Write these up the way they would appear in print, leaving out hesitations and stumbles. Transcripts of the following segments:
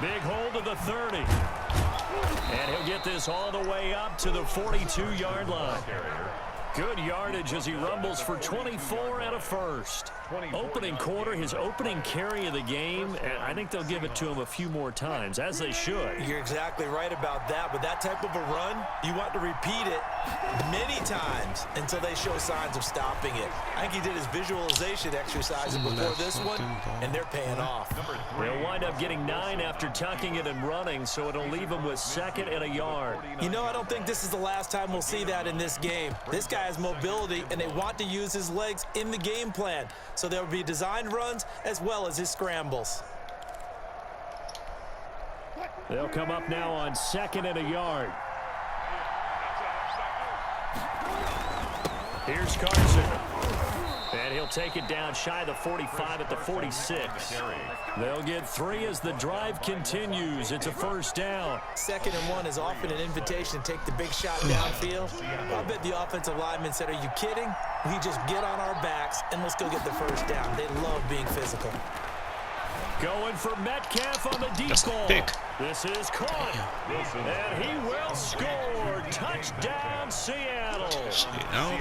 Big hold of the 30. And he'll get this all the way up to the 42-yard line. Good yardage as he rumbles for 24 and a first. Opening quarter, his opening carry of the game, and I think they'll give it to him a few more times, as they should. You're exactly right about that. With that type of a run, you want to repeat it many times until they show signs of stopping it. I think he did his visualization exercises before this one, and they're paying off. They'll wind up getting 9 after tucking it and running, so it'll leave him with 2nd and a yard. You know, I don't think this is the last time we'll see that in this game. This guy has mobility, and they want to use his legs in the game plan. So there will be designed runs as well as his scrambles. They'll come up now on 2nd and a yard. Here's Carson. And he'll take it down shy of the 45 at the 46. They'll get 3 as the drive continues. It's a first down. 2nd and 1 is often an invitation to take the big shot downfield. I bet the offensive lineman said, are you kidding? We just get on our backs and let's go get the first down. They love being physical. Going for Metcalf on the deep ball. This is caught. And he will score. Touchdown, Seattle.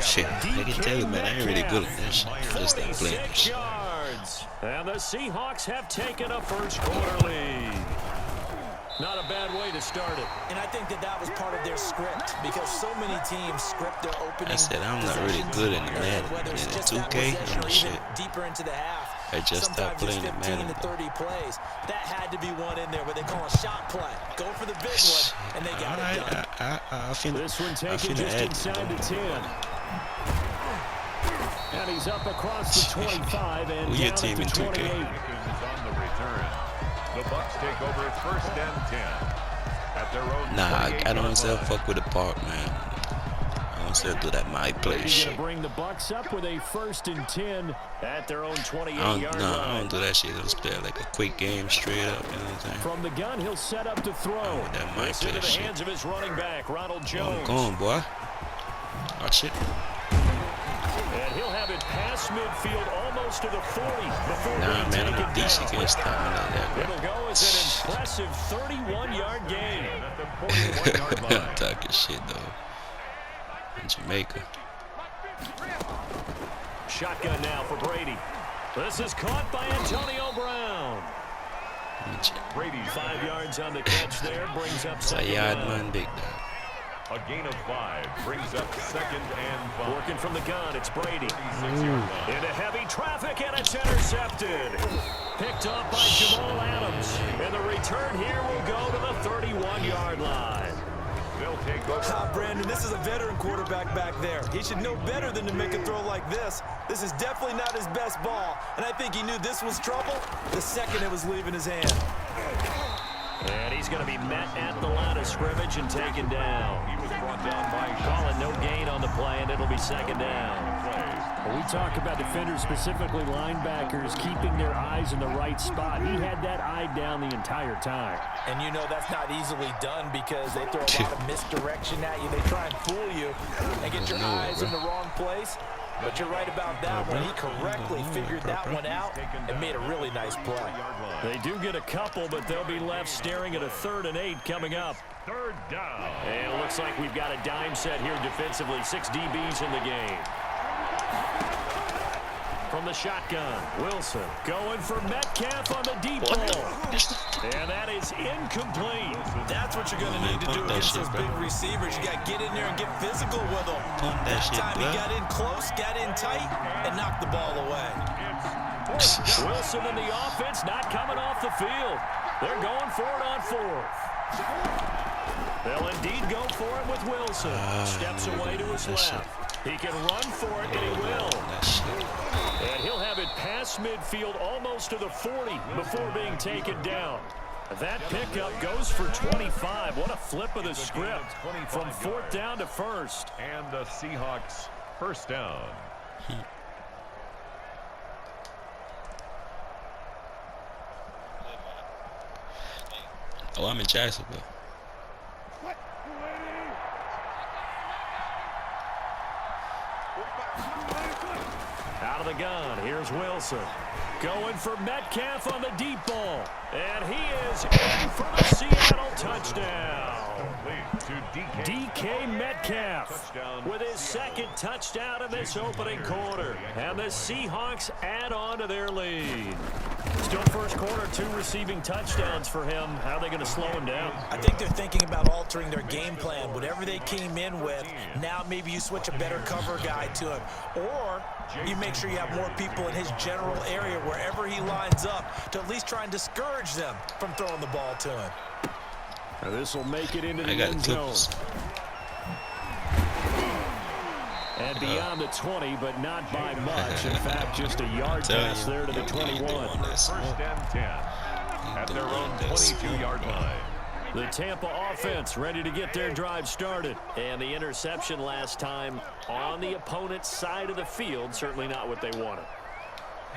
Shit. I can tell you, man, I ain't really good at this. I just ain't playing this. Yards. And the Seahawks have taken a first quarter lead. Not a bad way to start it. And I think that was part of their script because so many teams script their opening. I said I'm not really good in the Madden. Whether it's just 2K, that I'm shit. shit. Deeper into the half. I just stopped playing the Madden. To 30 plays. That had to be one in there where they call a shot play. Go for the big one, and they got it done. This one taken just inside the 10. And he's up across the 25 and Who down your team at the in 2K? 28. On the return. The Bucks take over 1st and 10 at their own. Nah, I don't say fuck with the park, man. I don't say do that my play shit. Bring the Bucks up with a 1st and 10 at their own 28-yard line. I don't do that shit. Let's play like a quick game straight up. You know what I'm saying? From the gun, he'll set up to throw. That my Into play the shit. hands of his running back, Ronald Jones. Go on, boy. Watch it. And he'll have it past midfield almost to the 40 before Nah, man, I'm a decent against time like that, bro. It'll go as an impressive 31-yard gain. I'm talking shit, though. In Jamaica. Shotgun now for Brady. This is caught by Antonio Brown. Brady 5 yards on the catch there, brings up It's a yard man, big dog. a gain of 5 brings up 2nd and 5. Working from the gun, it's Brady. Into heavy traffic, and it's intercepted. Picked up by Jamal Adams. And the return here will go to the 31-yard line. They'll take over. Brandon, this is a veteran quarterback back there. He should know better than to make a throw like this. This is definitely not his best ball, and I think he knew this was trouble the second it was leaving his hand. And he's going to be met at the line of scrimmage and taken down. He was brought down by Calling no gain on the play, and it'll be 2nd down. When we talk about defenders, specifically linebackers, keeping their eyes in the right spot, he had that eye down the entire time. And you know that's not easily done because they throw a lot of misdirection at you. They try and fool you and get your eyes in the wrong place. But you're right about that one. He correctly figured that one out and made a really nice play. They do get a couple, but they'll be left staring at a 3rd and 8 coming up. 3rd down. And it looks like we've got a dime set here defensively. 6 DBs in the game. From the shotgun, Wilson going for Metcalf on the deep ball. And that is incomplete. That's what you're going to need to do against those big receivers. You got to get in there and get physical with them. That time he got in close, got in tight, and knocked the ball away. Wilson and the offense not coming off the field. They're going for it on 4th. They'll indeed go for it with Wilson. Steps away to his left. He can run for it, and he will. And he'll have it past midfield almost to the 40 before being taken down. That pickup goes for 25. What a flip of the script from 4th down to 1st. And the Seahawks 1st down. Oh, I'm in Jacksonville. Out of the gun, here's Here's Wilson. Going for Metcalf on the deep ball. And he is in for the Seattle touchdown. DK Metcalf with his second touchdown in this opening quarter. And the Seahawks add on to their lead. Still first quarter, 2 receiving touchdowns for him. How are they going to slow him down? I think they're thinking about altering their game plan. Whatever they came in with, now maybe you switch a better cover guy to him. Or you make sure you have more people in his general area wherever he lines up to at least try and discourage them from throwing the ball to him. This will make it into the end zone. And beyond the 20, but not by much. In fact, just a yard pass there to the 21. First and 10 at their own 22-yard line. The Tampa offense ready to get their drive started. And the interception last time on the opponent's side of the field, certainly not what they wanted.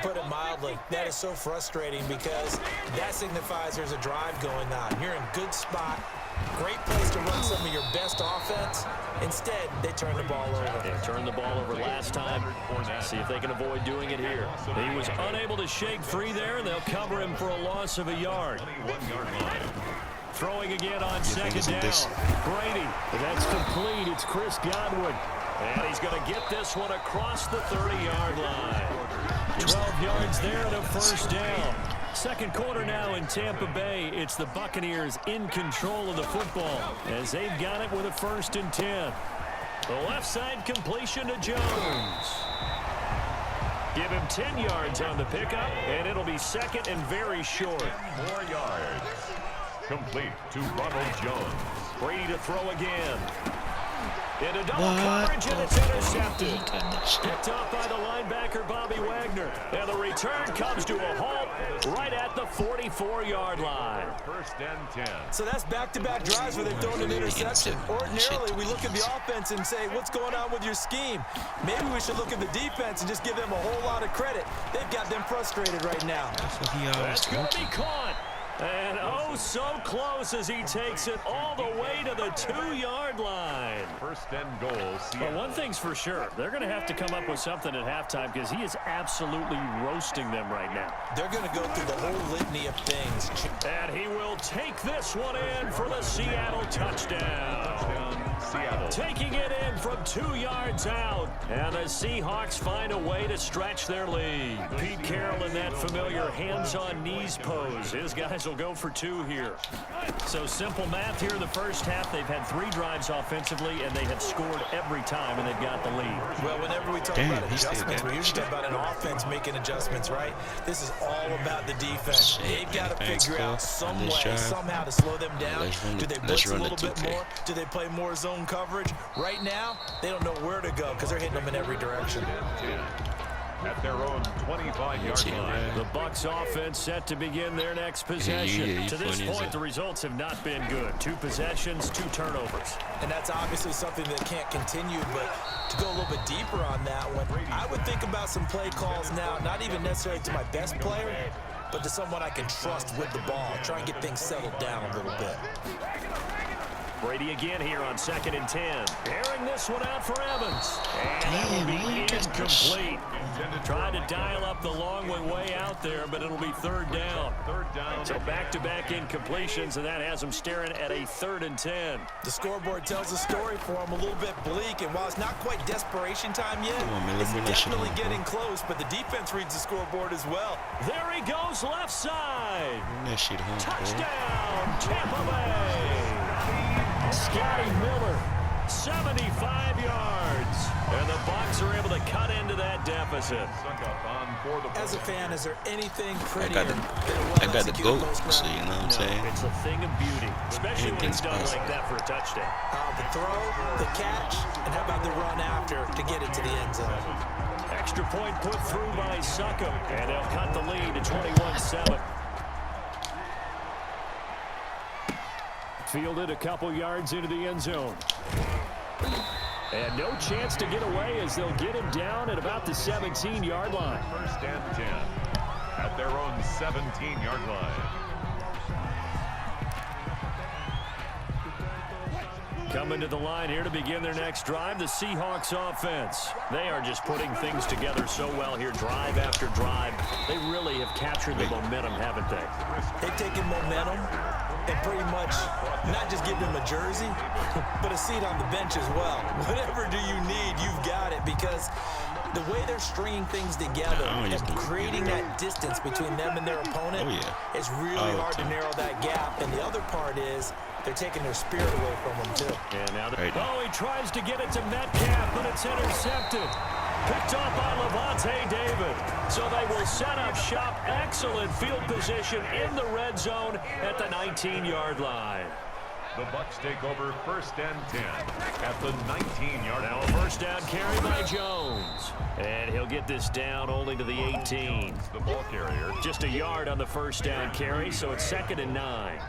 Put it mildly, that is so frustrating because that signifies there's a drive going on. You're in good spot, great place to run some of your best offense. Instead, they turn the ball over. They turned the ball over last time. See if they can avoid doing it here. He was unable to shake free there, and they'll cover him for a loss of a yard. Throwing again on second down. Brady, that's complete. It's Chris Godwin. And he's going to get this one across the 30-yard line. 12 yards there and a first down. Second quarter now in Tampa Bay. It's the Buccaneers in control of the football as they've got it with a 1st and 10. The left side completion to Jones. Give him 10 yards on the pickup, and it'll be second and very short. 10 more yards. Complete to Ronald Jones. Brady to throw again. Into double coverage, and it's intercepted. Picked off by the linebacker, Bobby Wagner. And the return comes to a halt right at the 44-yard line. First and 10. So that's back-to-back drives where they've thrown an interception. Ordinarily, we look at the offense and say, what's going on with your scheme? Maybe we should look at the defense and just give them a whole lot of credit. They've got them frustrated right now. That's going to be caught. And oh, so close as he takes it all the way to the 2-yard line. First and goal. Well, one thing's for sure. They're going to have to come up with something at halftime because he is absolutely roasting them right now. They're going to go through the whole litany of things. And he will take this one in for the Seattle touchdown. Seattle. Taking it in from 2 yards out. And the Seahawks find a way to stretch their lead. Pete Carroll in that familiar hands-on-knees pose. His guys will go for 2 here. So simple math here in the first half. They've had 3 drives offensively, and they have scored every time, and they've got the lead. Well, whenever we talk about adjustments, we usually talk about an offense making adjustments, right? This is all about the defense. They've got to figure out some way, somehow to slow them down. Do they blitz a little bit more? Do they play more zone coverage? Right now, they don't know where to go because they're hitting them in every direction. At their own 25-yard line. The Bucs offense set to begin their next possession. To this point, the results have not been good. 2 possessions, 2 turnovers. And that's obviously something that can't continue, but to go a little bit deeper on that one, I would think about some play calls now, not even necessarily to my best player, but to someone I can trust with the ball. Try and get things settled down a little bit. Brady again here on 2nd and 10. Airing this one out for Evans. And it will be incomplete. Trying to dial up the long one way out there, but it'll be 3rd down. So back-to-back incompletions, and that has them staring at a 3rd and 10. The scoreboard tells a story for them a little bit bleak, and while it's not quite desperation time yet, it's definitely getting close, but the defense reads the scoreboard as well. There he goes, left side. Touchdown, Tampa Bay. Scotty Miller, 75 yards. And the Bucs are able to cut into that deficit. As a fan, is there anything prettier than I got the goat, so you know what I'm saying? It's a thing of beauty, especially when it's done like that for a touchdown. The throw, the catch, and how about the run after to get it to the end zone? Extra point put through by Suckham, and they'll cut the lead to 21-7. Fielded a couple yards into the end zone. And no chance to get away as they'll get him down at about the 17-yard line. First and 10 at their own 17-yard line. Coming to the line here to begin their next drive, the Seahawks offense. They are just putting things together so well here, drive after drive. They really have captured the momentum, haven't they? They've taken momentum and pretty much not just give them a jersey, but a seat on the bench as well. Whatever do you need, you've got it, because the way they're stringing things together and creating that distance between them and their opponent, it's really hard to narrow that gap. And the other part is they're taking their spirit away from them, too. And now he tries to get it to Metcalf, but it's intercepted. Picked off by Levante David. So they will set up shop. Excellent field position in the red zone at the 19-yard line. The Bucs take over 1st and 10 at the 19-yard line. Now a first down carry by Jones. And he'll get this down only to the 18. The ball carrier. Just a yard on the first down carry, so it's 2nd and 9.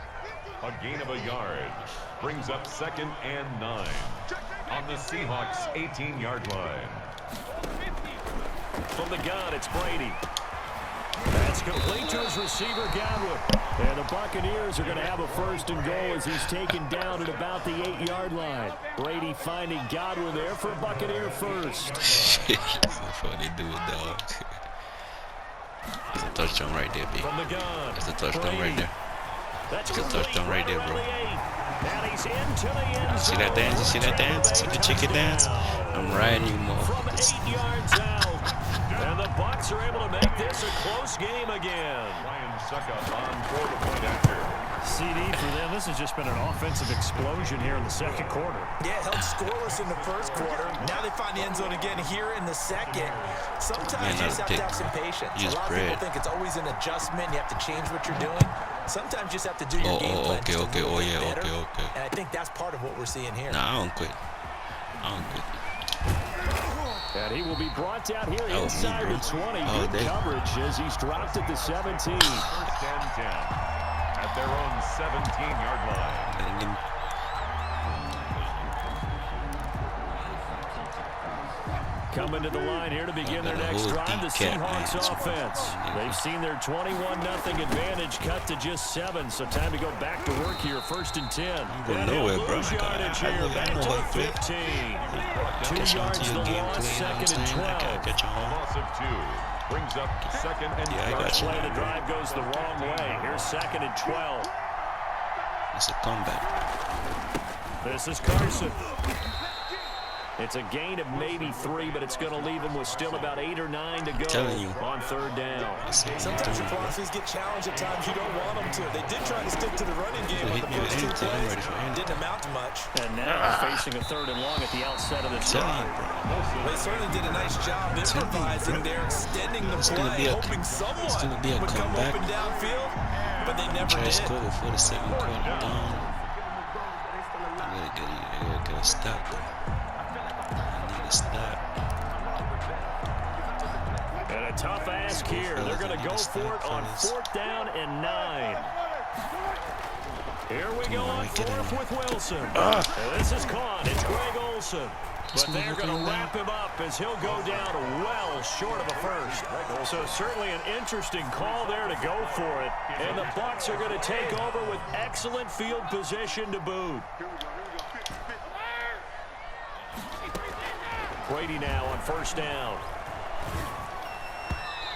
A gain of a yard brings up 2nd and 9 on the Seahawks 18-yard line. From the gun, it's Brady. That's complete to his receiver, Godwin. And the Buccaneers are going to have a 1st and goal as he's taken down at about the 8-yard line. Brady finding Godwin there for a Buccaneer first. That's funny dude, dog. That's a touchdown right there, B. From the gun, That's a touchdown right there. That's a touchdown right there, bro. And he's into the end zone. See that dance? You see that dance? See the chicken dance? I'm riding you, motherfuckers. From 8 yards out. And the Bucs are able to make this a close game again. Ryan Suckup on for the point after. CD for them. This has just been an offensive explosion here in the 2nd quarter. Yeah, held scoreless in the 1st quarter. Now they find the end zone again here in the 2nd. Sometimes you just have to have some patience. A lot of people think it's always an adjustment. You have to change what you're doing. Sometimes you just have to do your game plan. Okay. And I think that's part of what we're seeing here. Nah, I don't quit. And he will be brought down here inside the 20. Good coverage as he's dropped at the 17. 1st and 10 at their own 17-yard line. Coming to the line here to begin their next drive, the Seahawks offense. They've seen their 21-000 advantage cut to just 7, so time to go back to work here. 1st and 10. I'm going nowhere, bro. Yardage here, back to the 15. 2 yards to the loss, 2nd and 12. A loss of 2 brings up 2nd and 12. Play the drive goes the wrong way. Here's 2nd and 12. It's a comeback. This is Carson. It's a gain of maybe 3, but it's going to leave him with still about 8 or 9 to go on 3rd down. Sometimes your philosophies get challenged at times you don't want them to. They did try to stick to the running game with the first 2 plays. Didn't amount to much. And now facing a 3rd and long at the outset of the drive. They certainly did a nice job improvising there, extending the play, hoping someone would come open downfield, but they never did. Score before the 2nd quarter down. I gotta get a stop though. And a tough ask here. They're going to go for it on 4th down and 9. Here we go on 4th with Wilson. And this is caught. It's Greg Olsen. But they're going to wrap him up as he'll go down well short of a 1st. So certainly an interesting call there to go for it. And the Bucs are going to take over with excellent field position to boot. Brady now on 1st down.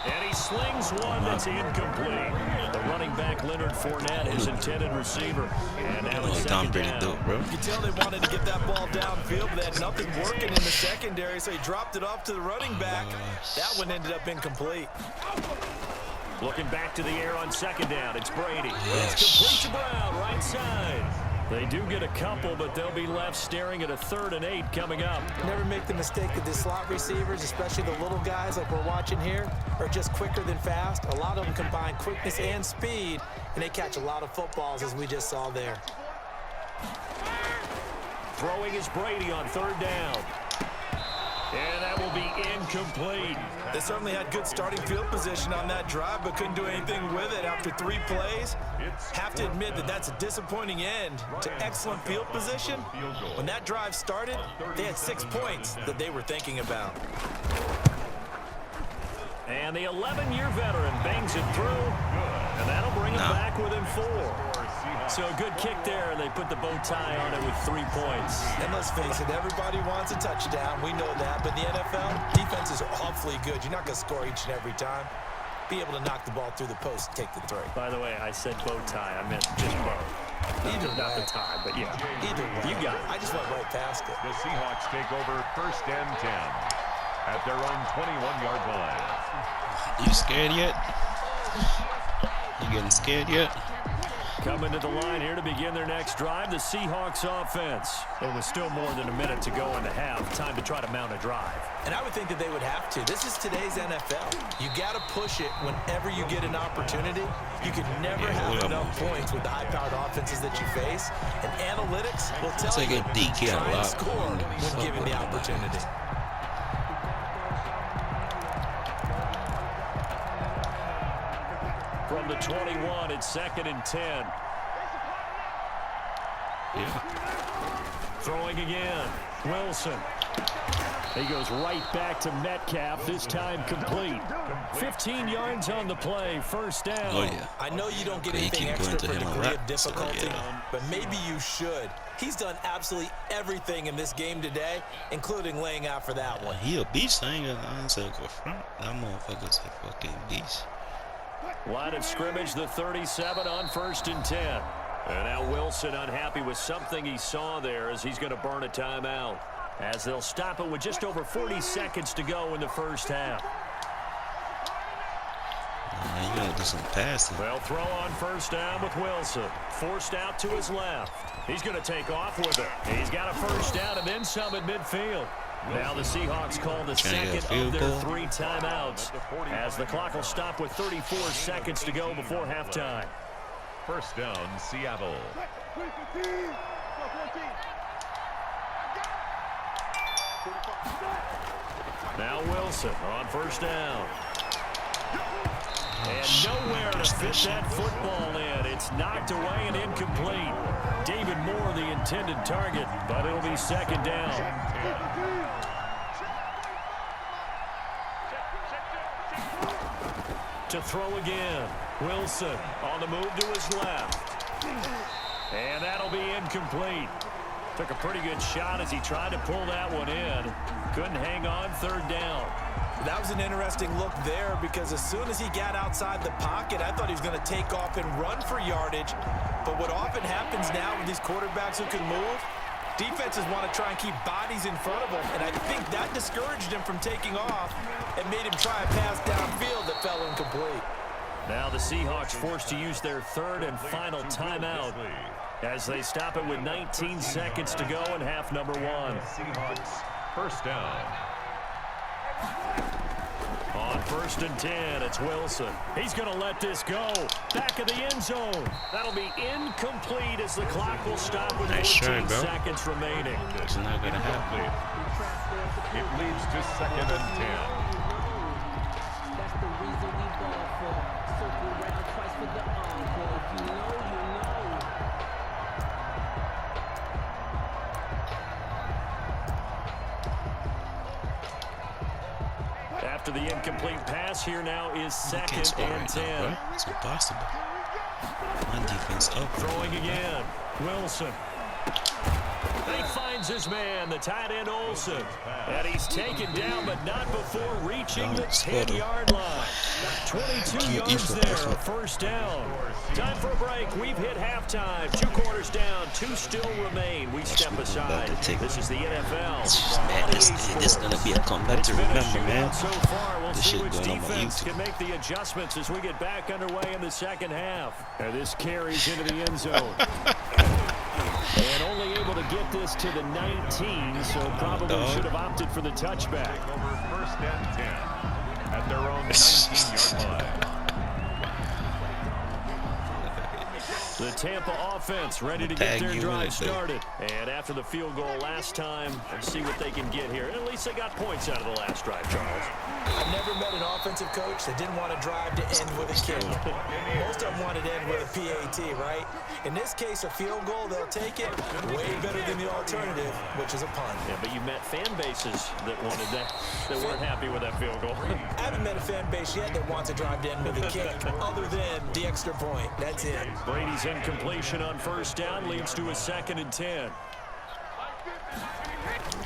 And he slings one that's incomplete. The running back, Leonard Fournette, his intended receiver. And now it's 2nd down. You can tell they wanted to get that ball downfield, but they had nothing working in the secondary, so he dropped it off to the running back. That one ended up incomplete. Looking back to the air on 2nd down. It's Brady. It's complete to Brown, right side. They do get a couple, but they'll be left staring at a 3rd and 8 coming up. Never make the mistake that the slot receivers, especially the little guys like we're watching here, are just quicker than fast. A lot of them combine quickness and speed, and they catch a lot of footballs, as we just saw there. Throwing is Brady on 3rd down. And that will be incomplete. They certainly had good starting field position on that drive, but couldn't do anything with it after 3 plays. Have to admit that that's a disappointing end to excellent field position. When that drive started, they had 6 points that they were thinking about. And the 11-year veteran bangs it through, and that'll bring him back within 4. So a good kick there, and they put the bow tie on it with 3 points. And let's face it, everybody wants a touchdown. We know that. But the NFL, defense is awfully good. You're not going to score each and every time. Be able to knock the ball through the post and take the three. By the way, I said bow tie. I meant just bow. Not the tie, but yeah. Either way. You got it. I just went right past it. The Seahawks take over 1st and 10 at their own 21-yard line. You scared yet? You getting scared yet? Coming to the line here to begin their next drive, the Seahawks offense. It was still more than a minute to go in the half. Time to try to mount a drive. And I would think that they would have to. This is today's NFL. You got to push it whenever you get an opportunity. You can never have enough points with the high-powered offenses that you face. And analytics will tell you try and score when given the opportunity. From the 21, it's 2nd and 10. Throwing again. Wilson. He goes right back to Metcalf, this time complete. 15 yards on the play, 1st down. Oh, yeah. I know you don't get anything extra for degree of difficulty, but maybe you should. He's done absolutely everything in this game today, including laying out for that one. He a beast. I ain't gonna say go front. That motherfucker's a fucking beast. Line of scrimmage, the 37 on 1st and 10. And now Wilson unhappy with something he saw there as he's going to burn a timeout. As they'll stop it with just over 40 seconds to go in the 1st half. You gotta do some passing. They'll throw on 1st down with Wilson. Forced out to his left. He's going to take off with it. He's got a 1st down and then some at midfield. Now the Seahawks call the second of their 3 timeouts as the clock will stop with 34 seconds to go before halftime. 1st down, Seattle. Now Wilson on 1st down. And nowhere to fit that football in. It's knocked away and incomplete. David Moore the intended target, but it'll be 2nd down. To throw again. Wilson on the move to his left. And that'll be incomplete. Took a pretty good shot as he tried to pull that one in. Couldn't hang on, 3rd down. That was an interesting look there because as soon as he got outside the pocket, I thought he was going to take off and run for yardage. But what often happens now with these quarterbacks who can move, defenses want to try and keep bodies in front of them, and I think that discouraged him from taking off and made him try a pass downfield that fell incomplete. Now the Seahawks forced to use their 3rd and final timeout as they stop it with 19 seconds to go in half number 1. Seahawks 1st down. On 1st and 10, it's Wilson. He's going to let this go. Back of the end zone. That'll be incomplete as the clock will stop with 14 seconds remaining. It's not going to happen. It leads to 2nd and 10. That's the reason we ball for. Circle right twice for the encore. You know. After the incomplete pass, here now is 2nd and 10. It's impossible. My defense up. Throwing again. Wilson. He finds his man, the tight end Olsen. And he's taken down, but not before reaching the 10-yard line. 22 yards there, a 1st down. Time for a break. We've hit halftime. 2 quarters down, 2 still remain. We step aside. This is the NFL. Man, this is going to be a comeback to remember, man. So far, we'll This see shit which going on my defense YouTube. can make the adjustments as we get back underway in the 2nd half. And this carries into the end zone. And only able to get this to the 19, so probably should have opted for the touchback. Over 1st and 10 at their own 19-yard line. The Tampa offense ready to get their drive started. And after the field goal last time, let's see what they can get here. At least they got points out of the last drive, Charles. I've never met an offensive coach that didn't want to drive to end with a kick. Most of them wanted to end with a PAT, right? In this case, a field goal, they'll take it. Way better than the alternative, which is a punt. Yeah, but you met fan bases that wanted that weren't happy with that field goal. I haven't met a fan base yet that wants to drive to end with a kick, other than the extra point. That's it. Brady's incompletion on first down leads to a 2nd and 10.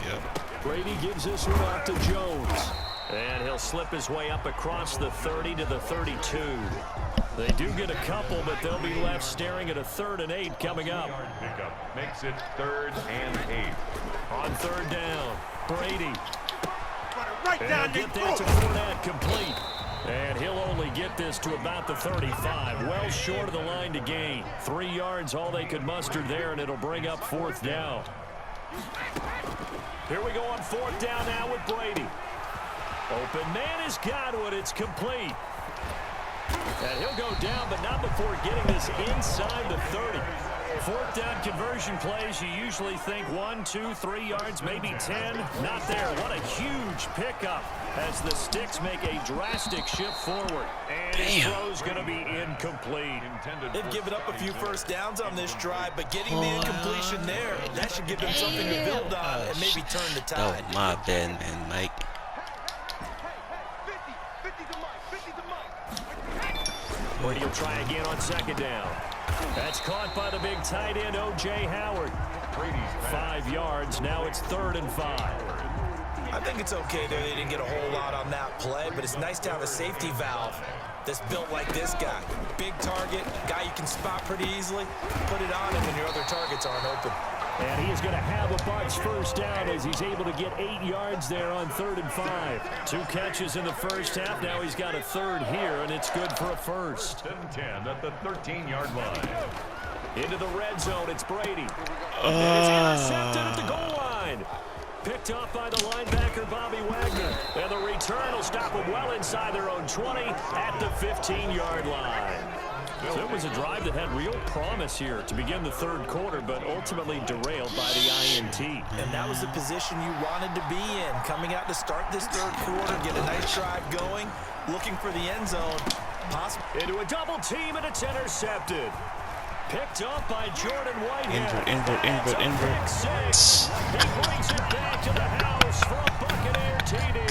Yep. Brady gives this one off to Jones. And he'll slip his way up across the 30 to the 32. They do get a couple, but they'll be left staring at a 3rd and 8 coming up. Pickup makes it 3rd and 8. On 3rd down, Brady. Right down And get that to Fournette, complete. And he'll only get this to about the 35, well short of the line to gain. 3 yards, all they could muster there, and it'll bring up 4th down. Here we go on 4th down now with Brady. Open man has got it. It's complete. And he'll go down, but not before getting this inside the 30. 4th down conversion plays, you usually think 1, 2, 3 yards, maybe 10. Not there. What a huge pickup as the Sticks make a drastic shift forward. And his throw's going to be incomplete. They've given up a few first downs on this drive, but getting the incompletion there, that should give them something to build on and maybe turn the tide. That was my bad, man, Mike. Brady will try again on 2nd down. That's caught by the big tight end, O.J. Howard. 5 yards. Now it's 3rd and 5. I think it's okay there. They didn't get a whole lot on that play, but it's nice to have a safety valve that's built like this guy. Big target, guy you can spot pretty easily. Put it on him when your other targets aren't open. And he is going to have a Bucs first down as he's able to get 8 yards there on 3rd and 5. 2 catches in the first half. Now he's got a 3rd here, and it's good for a first. 10 at the 13-yard line. Into the red zone, it's Brady. And it's intercepted at the goal line. Picked off by the linebacker, Bobby Wagner. And the return will stop them well inside their own 20 at the 15-yard line. So it was a drive that had real promise here to begin the 3rd quarter, but ultimately derailed by the INT. And that was the position you wanted to be in. Coming out to start this 3rd quarter, get a nice drive going, looking for the end zone. Into a double team, and it's intercepted. Picked up by Jordan Whitehead. Invert. He brings it back to the house for a Buccaneer TD.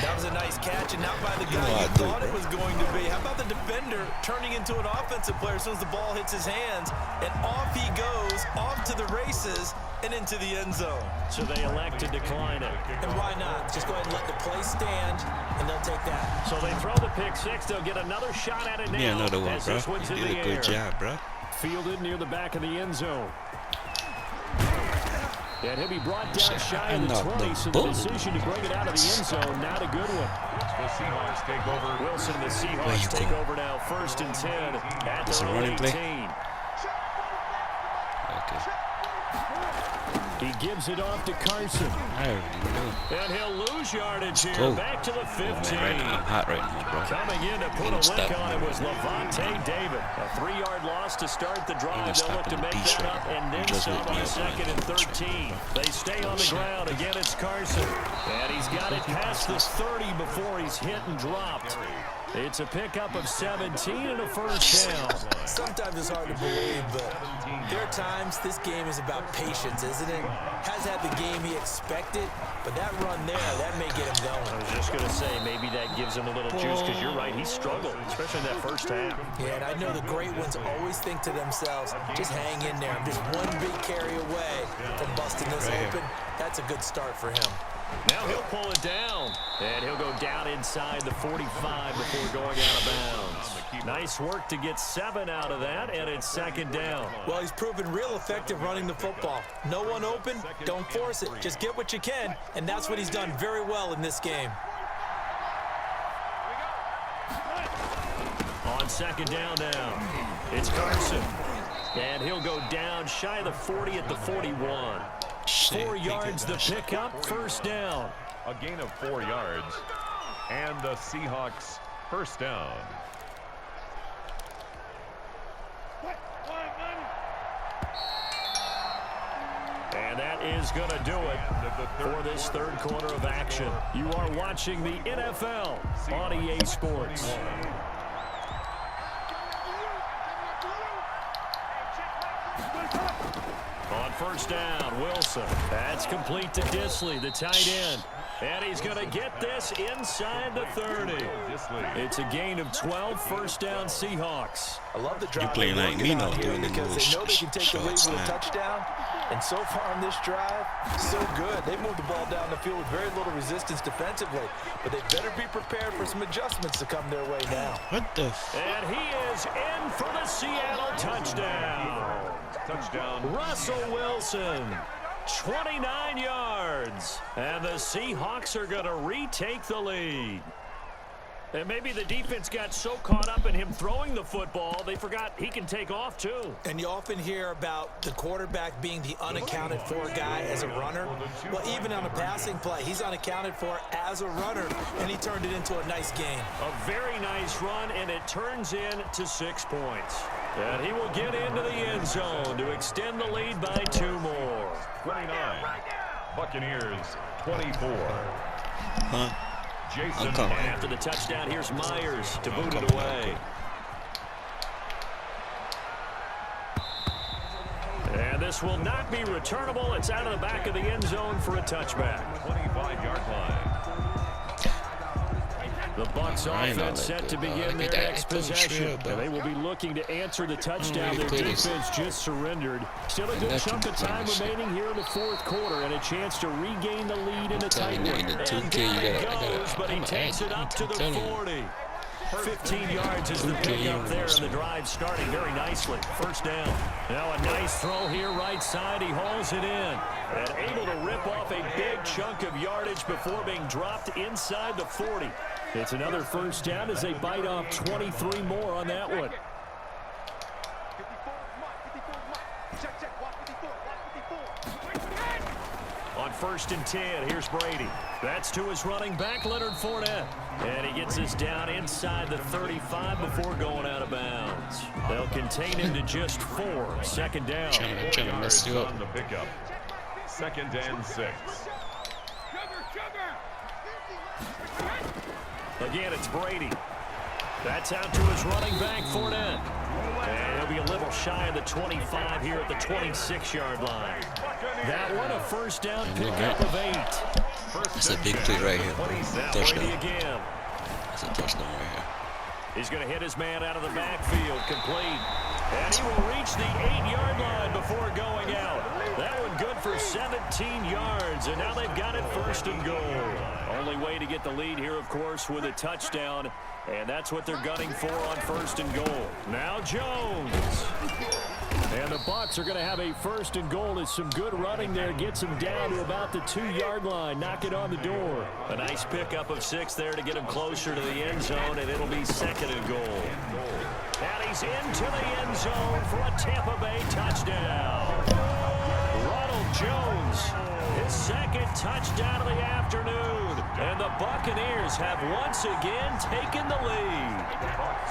That was a nice catch, and not by the guy you thought it was going to be. How about the defender turning into an offensive player as soon as the ball hits his hands, and off he goes, off to the races, and into the end zone. So they elect to decline it. And why not? Just go ahead and let the play stand, and they'll take that. So they throw the pick 6. They'll get another shot at it now. Yeah, another one, as bro. this one's You in did the a good air. job, bro. Fielded near the back of the end zone. And he'll be brought down shy of the 20, so the decision to bring it out of the end zone, not a good one. The Seahawks take over. Wilson and the Seahawks take over now, 1st and 10 at It's a their own running 18. play. Okay. He gives it off to Carson. I already know. And he'll lose yardage here. Go. Back to the 15. Right now, I'm hot right now, bro. Coming in to put a lick on it was Levante David. A 3-yard loss to start the drive. They'll look to make that up and then some on 2nd and 13. They stay on the ground. Again, it's Carson. And he's got it past the 30 before he's hit and dropped. It's a pickup of 17 and a first down. Sometimes it's hard to believe, but there are times this game is about patience, isn't it? Has had the game he expected, but that run there, that may get him going. I was just going to say, maybe that gives him a little juice, because you're right, he struggled, especially in that first half. Yeah, and I know the great ones always think to themselves, just hang in there. I'm just one big carry away from busting this open. That's a good start for him. Now he'll pull it down, and he'll go down inside the 45 before going out of bounds. Nice work to get 7 out of that, and it's 2nd down. Well, he's proven real effective running the football. No one open, don't force it. Just get what you can, and that's what he's done very well in this game. On 2nd down now, it's Carson. And he'll go down shy of the 40 at the 41. 4 yards the pickup, first down. A gain of 4 yards. And the Seahawks first down. And that is going to do it for this 3rd quarter of action. You are watching the NFL on EA Sports. On first down, Wilson. That's complete to Disley, the tight end. And he's going to get this inside the 30. It's a gain of 12, first down Seahawks. I love the drive. You playing like me now, here doing the because they know they can take the lead shots, with a man. touchdown. And so far on this drive, so good. They moved the ball down the field with very little resistance defensively. But they better be prepared for some adjustments to come their way now. What the f? And he is in for the Seattle touchdown. Touchdown. Russell Wilson, 29 yards. And the Seahawks are going to retake the lead. And maybe the defense got so caught up in him throwing the football, they forgot he can take off too. And you often hear about the quarterback being the unaccounted for guy as a runner. Well, even on a passing play, he's unaccounted for as a runner, and he turned it into a nice game. A very nice run, and it turns into 6 points. And he will get into the end zone to extend the lead by 2 more. 29. Buccaneers 24. Huh? Jason I'm coming. And after the touchdown, here's Myers to boot it away. And this will not be returnable. It's out of the back of the end zone for a touchback. 25-yard line. The Bucs offense set to begin their next possession. Bro. They will be looking to answer the touchdown. Their defense just surrendered. Still a good chunk of time remaining here in the fourth quarter and a chance to regain the lead in a tight one. In the 2K, And down he goes, but he takes it up to the 40. 15 yards is the pickup there, and the drive starting very nicely. First down. Now a nice throw here right side. He hauls it in. And able to rip off a big chunk of yardage before being dropped inside the 40. It's another first down as they bite off 23 more on that one. On 1st and 10, here's Brady. That's to his running back, Leonard Fournette. And he gets us down inside the 35 before going out of bounds. They'll contain him to just 4. Second down. Trying to mess you up. On the pickup. 2nd and 6. Again, it's Brady. That's out to his running back, Fournette. And he'll be a little shy of the 25 here at the 26-yard line. That one, a first down pickup of 8. That's a big play right here. Touchdown. Brady again. That's a touchdown right here. He's going to hit his man out of the backfield, complete. And he will reach the 8-yard line before going out. That one good for 17 yards, and now they've got it 1st and goal. Only way to get the lead here, of course, with a touchdown, and that's what they're gunning for on 1st and goal. Now Jones. And the Bucs are going to have a 1st and goal. It's some good running there. Gets him down to about the 2-yard line. Knock it on the door. A nice pickup of 6 there to get him closer to the end zone, and it'll be 2nd and goal. And he's into the end zone for a Tampa Bay touchdown. Ronald Jones, his 2nd touchdown of the afternoon. And the Buccaneers have once again taken the lead.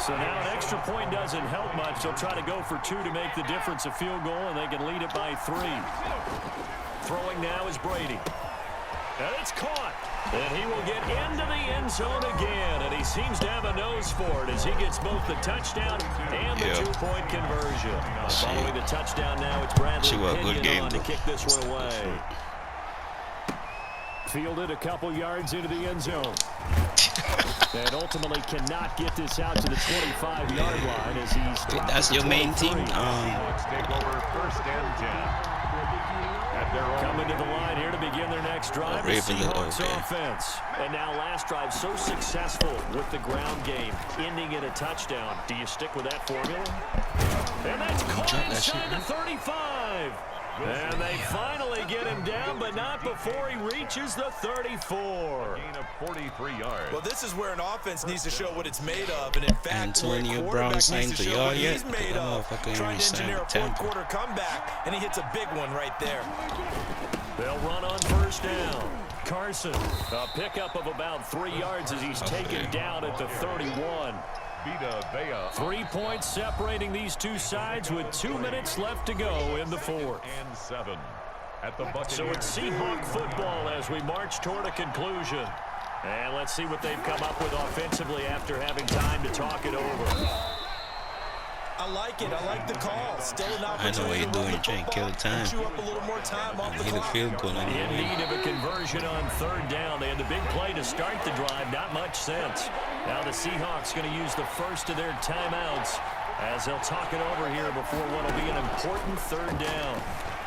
So now an extra point doesn't help much. They'll try to go for 2 to make the difference a field goal, and they can lead it by 3. Throwing now is Brady. And it's caught. And he will get into the end zone again. And he seems to have a nose for it as he gets both the touchdown and the 2-point conversion. Following the touchdown now, it's Bradley Pinion on to kick this one away. Fielded a couple yards into the end zone. And ultimately cannot get this out to the 25-yard line as he's Wait, that's your main team? Let's take over 1st and 10. Coming to the line here to begin their next drive, the Seahawks offense. And now last drive so successful with the ground game, ending in a touchdown. Do you stick with that formula? And that's caught inside the 35. And they finally get him down, but not before he reaches the 34. Gain of 43 yards. Well, this is where an offense needs to show what it's made of. And in fact, Antonio Brown signed to y'all yet? Made of. Trying to engineer a fourth-quarter comeback, and he hits a big one right there. They'll run on 1st down. Carson, a pickup of about 3 yards as he's taken down at the 31. 3 points separating these two sides with 2 minutes left to go in the 4th. And 7 at the Buccaneers. So it's Seahawk football as we march toward a conclusion. And let's see what they've come up with offensively after having time to talk it over. I like it. I like the call. Still an I know what opportunity you're to doing. run You're the trying to kill the football time. and chew up a little more time off the Hit a clock. field goal In anyway. need of a conversion on third down. They had the big play to start the drive. Not much sense. Now the Seahawks going to use the first of their timeouts as they'll talk it over here before what will be an important third down.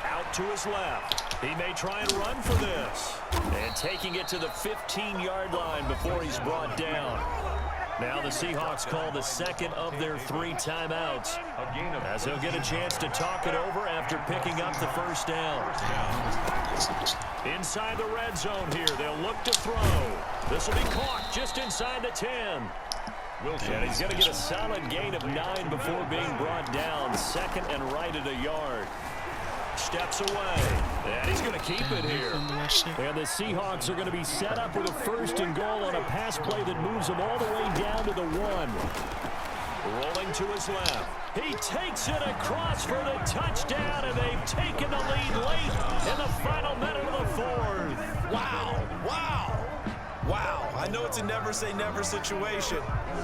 Out to his left. He may try and run for this. And taking it to the 15-yard line before he's brought down. Now the Seahawks call the second of their 3 timeouts as they'll get a chance to talk it over after picking up the first down. Inside the red zone here, they'll look to throw. This will be caught just inside the 10. And he's going to get a solid gain of 9 before being brought down. Second and right at a yard. Steps away, and he's going to keep it here. And the Seahawks are going to be set up with a first and goal on a pass play that moves them all the way down to the 1. Rolling to his left. He takes it across for the touchdown, and they've taken the lead late in the final minute of the 4th. Wow. Wow. Wow. I know it's a never-say-never situation,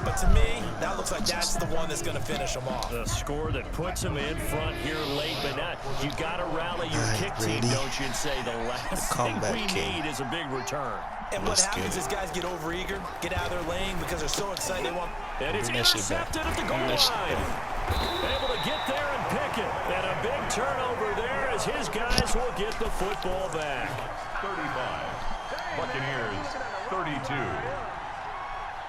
but to me, that looks like that's the one that's going to finish them off. The score that puts them in front here late, but not. You got to rally your kick team, don't you, and say the last thing we need is a big return. And what happens is guys get overeager, get out of their lane because they're so excited they want. And it's intercepted at the goal line. Able to get there and pick it. And a big turnover there as his guys will get the football back. 35. Buccaneers 32.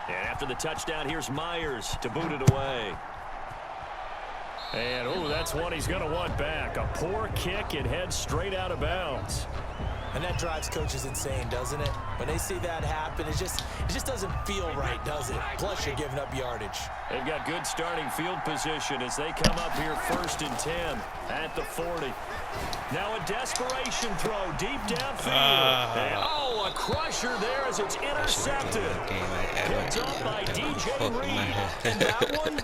And after the touchdown, here's Myers to boot it away. And, oh, that's one he's going to want back. A poor kick. It heads straight out of bounds. And that drives coaches insane, doesn't it? When they see that happen, it just doesn't feel right, does it? Plus, you're giving up yardage. They've got good starting field position as they come up here 1st and 10 at the 40. Now a desperation throw deep downfield. And, oh, a crusher there as it's intercepted. Picked up by DJ Reed. And that one,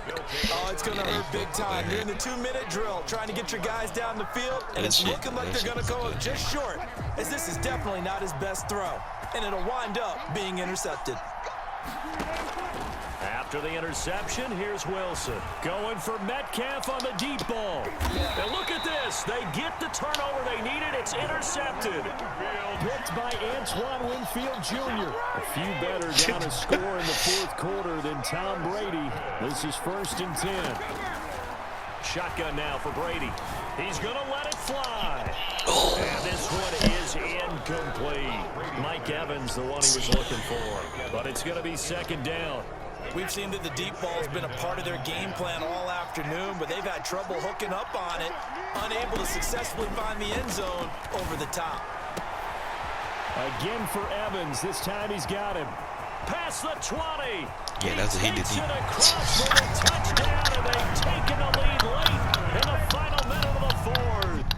oh, it's going to hurt big time. You're in the 2-minute drill trying to get your guys down the field, and it's looking like they're going to go just short, as this is definitely not his best throw, and it'll wind up being intercepted. After the interception, here's Wilson. Going for Metcalf on the deep ball. And look at this. They get the turnover they needed. It's intercepted. Picked by Antoine Winfield Jr. A few better down a score in the 4th quarter than Tom Brady. This is 1st and 10. Shotgun now for Brady. He's going to let it fly. And this one is incomplete. Mike Evans, the one he was looking for. But it's going to be 2nd down. We've seen that the deep ball's been a part of their game plan all afternoon, but they've had trouble hooking up on it, unable to successfully find the end zone over the top. Again for Evans. This time he's got him. Past the 20. Yeah, that's what he did. Takes it across for the touchdown, and they've taken the lead late in the final minute of the 4th.